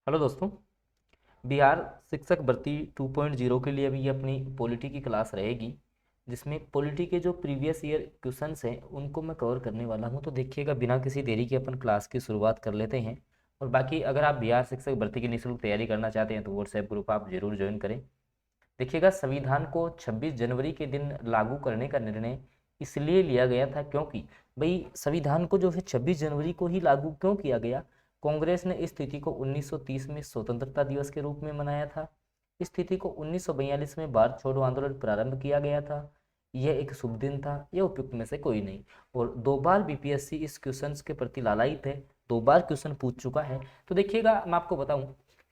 Hello दोस्तों। बिहार शिक्षक भर्ती 2.0 के लिए अभी ये अपनी पॉलिटी की क्लास रहेगी, जिसमें पॉलिटी के जो प्रीवियस ईयर क्वेश्चंस हैं उनको मैं कवर करने वाला हूं। तो देखिएगा, बिना किसी देरी के अपन क्लास की शुरुआत कर लेते हैं। और बाकी अगर आप बिहार शिक्षक भर्ती की निःशुल्क तैयारी करना चाहते हैं तो व्हाट्सएप ग्रुप आप जरूर ज्वाइन करें। देखिएगा, संविधान को 26 जनवरी के दिन लागू करने का निर्णय इसलिए लिया गया था क्योंकि भाई संविधान को जो है 26 जनवरी को ही लागू क्यों किया गया। कांग्रेस ने इस तिथि को 1930 में स्वतंत्रता दिवस के रूप में मनाया था। इस तिथि को 1942 में भारत छोड़ो आंदोलन प्रारंभ किया गया था। यह एक शुभ दिन था, यह उपयुक्त में से कोई नहीं। और दो बार बीपीएससी इस क्वेश्चन के प्रति लालायित है, दो बार क्वेश्चन पूछ चुका है। तो देखिएगा, मैं आपको बताऊं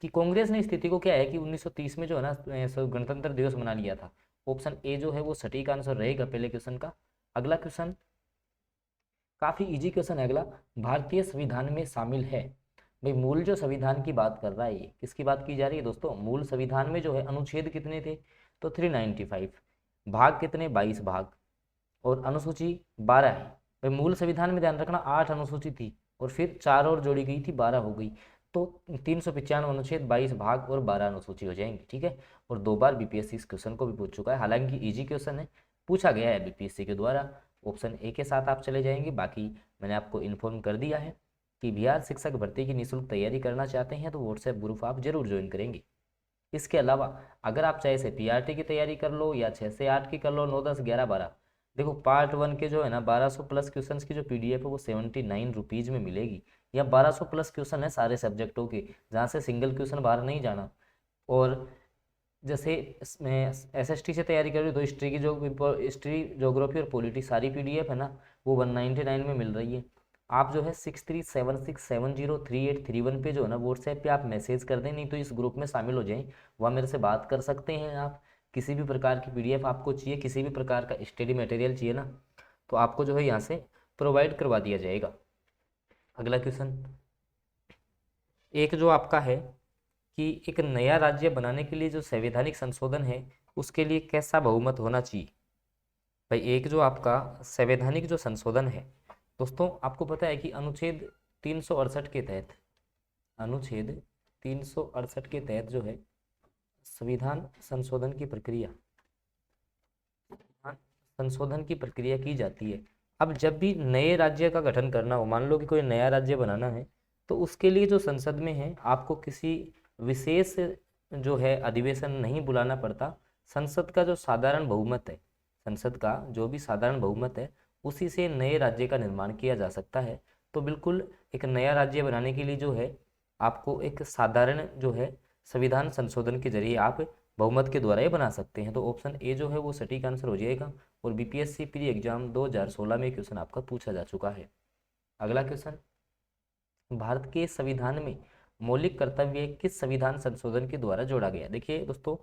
कि कांग्रेस ने स्थिति को क्या है कि 1930 में जो है ना गणतंत्र दिवस मना लिया था। ऑप्शन ए जो है वो सटीक आंसर रहेगा पहले क्वेश्चन का। अगला क्वेश्चन काफी इजी क्वेश्चन है अगला। भारतीय संविधान में शामिल है। भाई मूल जो संविधान की बात कर रहा है, ये किसकी बात की जा रही है दोस्तों? मूल संविधान में जो है अनुच्छेद कितने थे? तो 395। भाग कितने? 22 भाग। और अनुसूची 12 है। भाई मूल संविधान में ध्यान रखना 8 अनुसूची थी और फिर 4 और जोड़ी गई थी, 12 हो गई। तो 395 अनुच्छेद, 22 भाग और 12 अनुसूची हो जाएंगी, ठीक है। और दो बार बीपीएससी इस क्वेश्चन को भी पूछ चुका है, हालांकि इजी क्वेश्चन है, पूछा गया है बीपीएससी के द्वारा। ऑप्शन ए के साथ आप चले जाएंगे। बाकी मैंने आपको इन्फॉर्म कर दिया है कि बिहार शिक्षक भर्ती की निःशुल्क तैयारी करना चाहते हैं तो व्हाट्सएप ग्रुप आप जरूर ज्वाइन करेंगे। इसके अलावा अगर आप चाहे से पीआरटी की तैयारी कर लो या 6 से 8 की कर लो, 9 10 11 12। देखो पार्ट वन के जो है ना 1200 प्लस क्वेश्चन की जो पीडीएफ है वो 79 रुपीज़ में मिलेगी। या 1200 प्लस क्वेश्चन है सारे सब्जेक्टों के, जहाँ से सिंगल क्वेश्चन बाहर नहीं जाना। और जैसे एसएसटी से तैयारी कर रही हो तो हिस्ट्री की जो हिस्ट्री ज्योग्राफी और पॉलिटी सारी पीडीएफ है ना, वो 199 में मिल रही है। आप जो है 6376703831 पे जो है ना व्हाट्सएप पे आप मैसेज कर दें, नहीं तो इस ग्रुप में शामिल हो जाएं, वहाँ मेरे से बात कर सकते हैं आप। किसी भी प्रकार की पीडीएफ आपको चाहिए, किसी भी प्रकार का स्टडी मटेरियल चाहिए ना, तो आपको जो है यहाँ से प्रोवाइड करवा दिया जाएगा। अगला क्वेश्चन एक जो आपका है कि एक नया राज्य बनाने के लिए जो संवैधानिक संशोधन है उसके लिए कैसा बहुमत होना चाहिए। भाई एक जो आपका संवैधानिक जो संशोधन है दोस्तों, आपको पता है कि अनुच्छेद 368 के तहत, अनुच्छेद 368 के तहत जो है संविधान संशोधन की प्रक्रिया, हाँ, संशोधन की प्रक्रिया की जाती है। अब जब भी नए राज्य का गठन करना हो, मान लो कि कोई नया राज्य बनाना है, तो उसके लिए जो संसद में है आपको किसी विशेष जो है अधिवेशन नहीं बुलाना पड़ता। संसद का जो साधारण बहुमत है, संसद का जो भी साधारण बहुमत है उसी से नए राज्य का निर्माण किया जा सकता है। तो बिल्कुल एक नया राज्य बनाने के लिए जो है आपको एक साधारण जो है संविधान संशोधन के जरिए आप बहुमत के द्वारा ही बना सकते हैं। तो ऑप्शन ए जो है वो सटीक आंसर हो जाएगा। और बीपीएससी प्री एग्जाम 2016 में क्वेश्चन आपका पूछा जा चुका है। अगला क्वेश्चन, भारत के संविधान में मौलिक कर्तव्य किस संविधान संशोधन के द्वारा जोड़ा गया? देखिए दोस्तों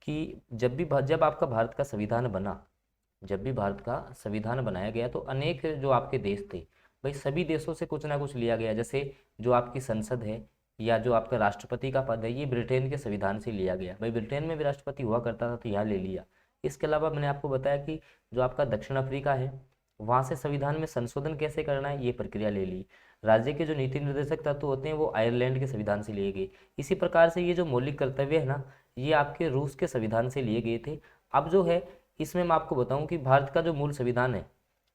कि जब आपका भारत का संविधान बना, जब भी भारत का संविधान बनाया गया तो अनेक जो आपके देश थे, भाई सभी देशों से कुछ ना कुछ लिया गया। जैसे जो आपकी संसद है या जो आपका राष्ट्रपति का पद है, ये ब्रिटेन के संविधान से लिया गया। भाई ब्रिटेन में भी राष्ट्रपति हुआ करता था तो यहाँ ले लिया। इसके अलावा मैंने आपको बताया कि जो आपका दक्षिण अफ्रीका है, वहाँ से संविधान में संशोधन कैसे करना है ये प्रक्रिया ले ली। राज्य के जो नीति निर्देशक तत्व होते हैं वो आयरलैंड के संविधान से लिए गए। इसी प्रकार से ये जो मौलिक कर्तव्य है ना, ये आपके रूस के संविधान से लिए गए थे। अब जो है इसमें मैं आपको बताऊं कि भारत का जो मूल संविधान है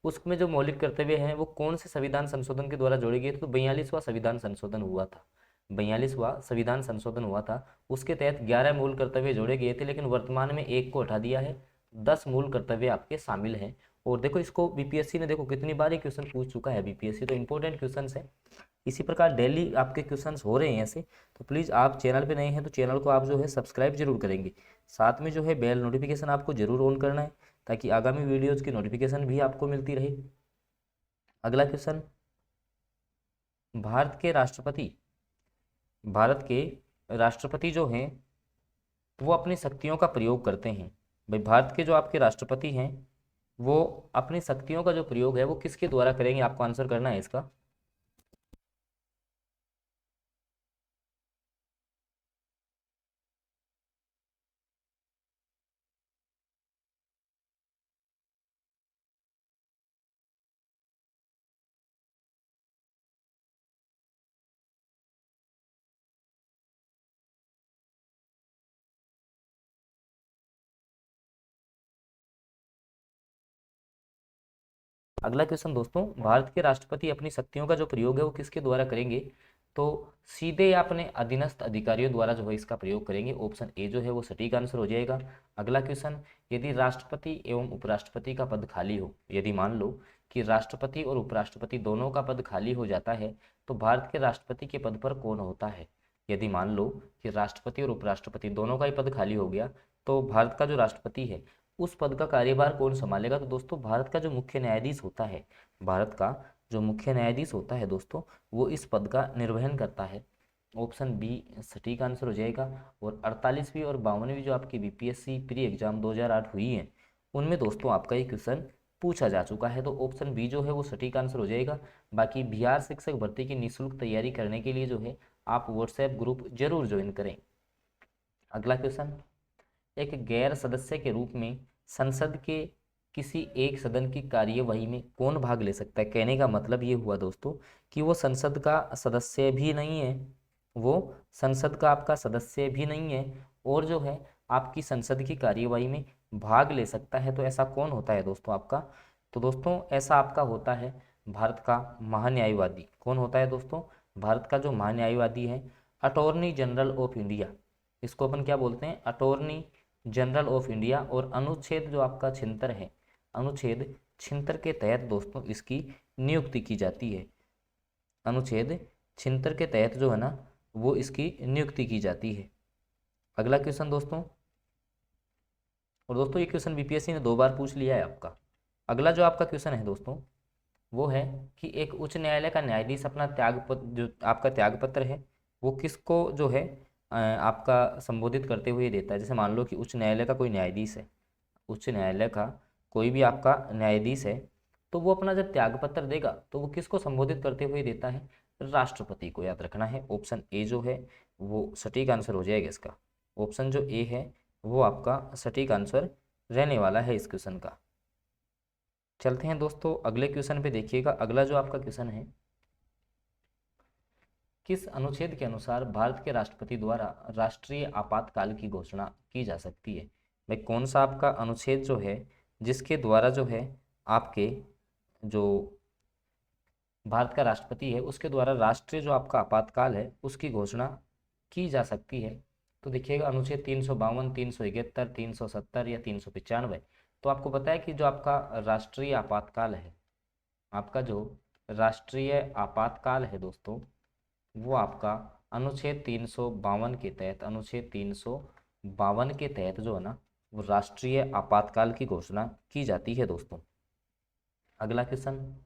उसमें जो मौलिक कर्तव्य हैं वो कौन से संविधान संशोधन के द्वारा जोड़े गए थे? तो 42वां संविधान संशोधन हुआ था। 42वां संविधान संशोधन हुआ था, उसके तहत 11 मूल कर्तव्य जोड़े गए थे, लेकिन वर्तमान में एक को हटा दिया है। 10 मूल कर्तव्य आपके शामिल हैं। और देखो इसको बीपीएससी ने देखो कितनी बार ये क्वेश्चन पूछ चुका है, बीपीएससी तो इंपॉर्टेंट क्वेश्चन है। इसी प्रकार डेली आपके क्वेश्चंस हो रहे हैं ऐसे। तो प्लीज़ आप चैनल पे नए हैं तो चैनल को आप जो है सब्सक्राइब जरूर करेंगे। साथ में जो है बेल नोटिफिकेशन आपको जरूर ऑन करना है ताकि आगामी वीडियोज़ की नोटिफिकेशन भी आपको मिलती रहे। अगला क्वेश्चन, भारत के राष्ट्रपति, भारत के राष्ट्रपति जो हैं वो अपनी शक्तियों का प्रयोग करते हैं। भाई भारत के जो आपके राष्ट्रपति हैं वो अपनी शक्तियों का जो प्रयोग है वो किसके द्वारा करेंगे? आपको आंसर करना है इसका। अगला क्वेश्चन दोस्तों, भारत के राष्ट्रपति अपनी शक्तियों का जो प्रयोग है वो किसके द्वारा करेंगे? तो सीधे या अपने अधीनस्थ अधिकारियों द्वारा जो है इसका प्रयोग करेंगे। ऑप्शन ए जो है वो सटीक आंसर हो जाएगा। अगला क्वेश्चन, यदि राष्ट्रपति एवं उपराष्ट्रपति का पद खाली हो, यदि मान लो कि राष्ट्रपति और उपराष्ट्रपति दोनों का पद खाली हो जाता है तो भारत के राष्ट्रपति के पद पर कौन होता है? यदि मान लो कि राष्ट्रपति और उपराष्ट्रपति दोनों का ही पद खाली हो गया तो भारत का जो राष्ट्रपति है उस पद का कार्यभार कौन संभालेगा? तो दोस्तों भारत का जो मुख्य न्यायाधीश होता है, भारत का जो मुख्य न्यायाधीश होता है दोस्तों, वो इस पद का निर्वहन करता है। ऑप्शन बी सटीक आंसर हो जाएगा। और 48वीं और 52वीं जो आपकी बीपीएससी प्री एग्जाम 2008 हुई है उनमें दोस्तों आपका ये क्वेश्चन पूछा जा चुका है, तो ऑप्शन बी जो है वो सटीक आंसर हो जाएगा। बाकी बिहार शिक्षक भर्ती की निःशुल्क तैयारी करने के लिए जो है आप व्हाट्सएप ग्रुप जरूर ज्वाइन करें। अगला क्वेश्चन, एक गैर सदस्य के रूप में संसद के किसी एक सदन की कार्यवाही में कौन भाग ले सकता है? कहने का मतलब ये हुआ दोस्तों कि वो संसद का सदस्य भी नहीं है, वो संसद का आपका सदस्य भी नहीं है और जो है आपकी संसद की कार्यवाही में भाग ले सकता है। तो ऐसा कौन होता है दोस्तों आपका? तो दोस्तों ऐसा आपका होता है भारत का महान्यायवादी। कौन होता है दोस्तों? भारत का जो महान्यायवादी है, अटॉर्नी जनरल ऑफ इंडिया, इसको अपन क्या बोलते हैं? Attorney general of India. और अनुच्छेद जो आपका 76 है, अनुच्छेद 76 के तहत दोस्तों इसकी नियुक्ति की जाती है। अनुच्छेद 76 के तहत जो है ना वो इसकी नियुक्ति की जाती है। अगला क्वेश्चन दोस्तों, और दोस्तों ये क्वेश्चन बीपीएससी ने 2 बार पूछ लिया है आपका। अगला जो आपका क्वेश्चन है दोस्तों वो है कि एक उच्च न्यायालय का न्यायाधीश अपना त्यागपत्र, जो आपका त्यागपत्र है वो किसको जो है आपका संबोधित करते हुए देता है? जैसे मान लो कि उच्च न्यायालय का कोई न्यायाधीश है, उच्च न्यायालय का कोई भी आपका न्यायाधीश है, तो वो अपना जब त्यागपत्र देगा तो वो किसको संबोधित करते हुए देता है? राष्ट्रपति को, याद रखना है। ऑप्शन ए जो है वो सटीक आंसर हो जाएगा इसका। ऑप्शन जो ए है वो आपका सटीक आंसर रहने वाला है इस क्वेश्चन का। चलते हैं दोस्तों अगले क्वेश्चन पे। देखिएगा अगला जो आपका क्वेश्चन है, किस अनुच्छेद के अनुसार भारत के राष्ट्रपति द्वारा राष्ट्रीय आपातकाल की घोषणा की जा सकती है? भाई कौन सा आपका अनुच्छेद जो है जिसके द्वारा जो है आपके जो भारत का राष्ट्रपति है उसके द्वारा राष्ट्रीय जो आपका आपातकाल है उसकी घोषणा की जा सकती है? तो देखिएगा अनुच्छेद 352, 371, 370 या 395। तो आपको पता है कि जो आपका राष्ट्रीय आपातकाल है, आपका जो राष्ट्रीय आपातकाल है दोस्तों वो आपका अनुच्छेद 352 के तहत, अनुच्छेद 352 के तहत जो है ना वो राष्ट्रीय आपातकाल की घोषणा की जाती है दोस्तों। अगला क्वेश्चन,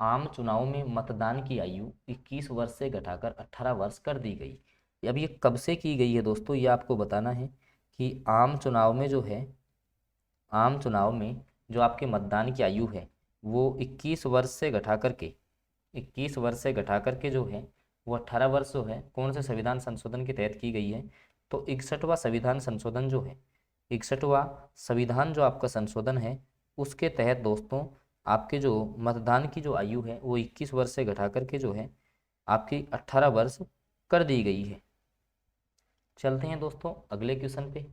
आम चुनाव में मतदान की आयु 21 वर्ष से घटाकर 18 वर्ष कर दी गई। अब ये कब से की गई है दोस्तों, ये आपको बताना है कि आम चुनाव में जो है, आम चुनाव में जो आपके मतदान की आयु है वो 21 वर्ष से घटा करके, 21 वर्ष से घटा करके जो है वो 18 वर्ष जो है कौन से संविधान संशोधन के तहत की गई है? तो 61वां संविधान संशोधन जो है, 61वां संविधान जो आपका संशोधन है उसके तहत दोस्तों आपके जो मतदान की जो आयु है वो 21 वर्ष से घटा करके जो है आपकी 18 वर्ष कर दी गई है। चलते हैं दोस्तों अगले क्वेश्चन पे।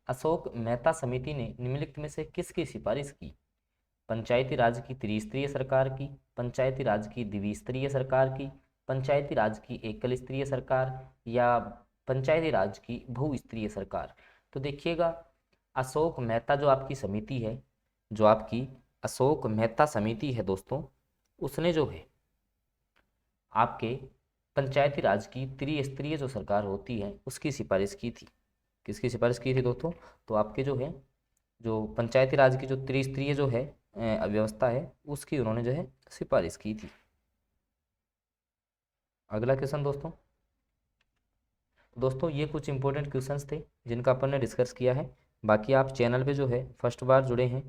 अशोक मेहता समिति ने निम्नलिखित में से किसकी सिफारिश की? पंचायती राज की त्रिस्तरीय सरकार की, पंचायती राज की द्विस्तरीय सरकार की, पंचायती राज की एकल स्तरीय सरकार या पंचायती राज की बहुस्तरीय सरकार? तो देखिएगा अशोक मेहता जो आपकी समिति है, जो आपकी अशोक मेहता समिति है दोस्तों, उसने जो है आपके पंचायती राज की त्रिस्तरीय जो सरकार होती है उसकी सिफारिश की थी। किसकी सिफारिश की थी दोस्तों? तो आपके जो है जो पंचायती राज की जो त्रिस्तरीय जो है व्यवस्था है उसकी उन्होंने जो है सिफारिश की थी। अगला क्वेश्चन दोस्तों, ये कुछ इंपॉर्टेंट क्वेश्चंस थे जिनका अपन ने डिस्कस किया है। बाकी आप चैनल पे जो है फर्स्ट बार जुड़े हैं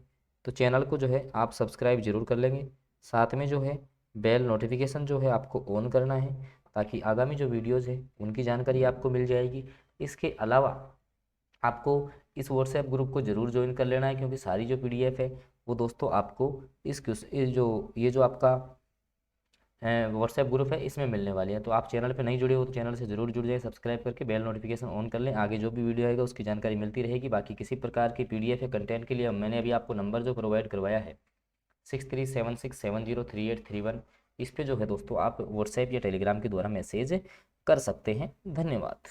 तो चैनल को जो है आप सब्सक्राइब जरूर कर लेंगे। साथ में जो है बेल नोटिफिकेशन जो है आपको ऑन करना है ताकि आगामी जो वीडियोज़ है उनकी जानकारी आपको मिल जाएगी। इसके अलावा आपको इस व्हाट्सएप ग्रुप को ज़रूर ज्वाइन कर लेना है क्योंकि सारी जो PDF है वो दोस्तों आपको ये जो आपका व्हाट्सएप ग्रुप है, इसमें मिलने वाली है। तो आप चैनल पे नहीं जुड़े हो तो चैनल से ज़रूर जुड़ जाए, सब्सक्राइब करके बेल नोटिफिकेशन ऑन कर लें। आगे जो भी वीडियो आएगा उसकी जानकारी मिलती रहेगी। बाकी किसी प्रकार की PDF या कंटेंट के लिए मैंने अभी आपको नंबर जो प्रोवाइड करवाया है 6376703831, इस पे जो है दोस्तों आप व्हाट्सएप या टेलीग्राम के द्वारा मैसेज कर सकते हैं। धन्यवाद।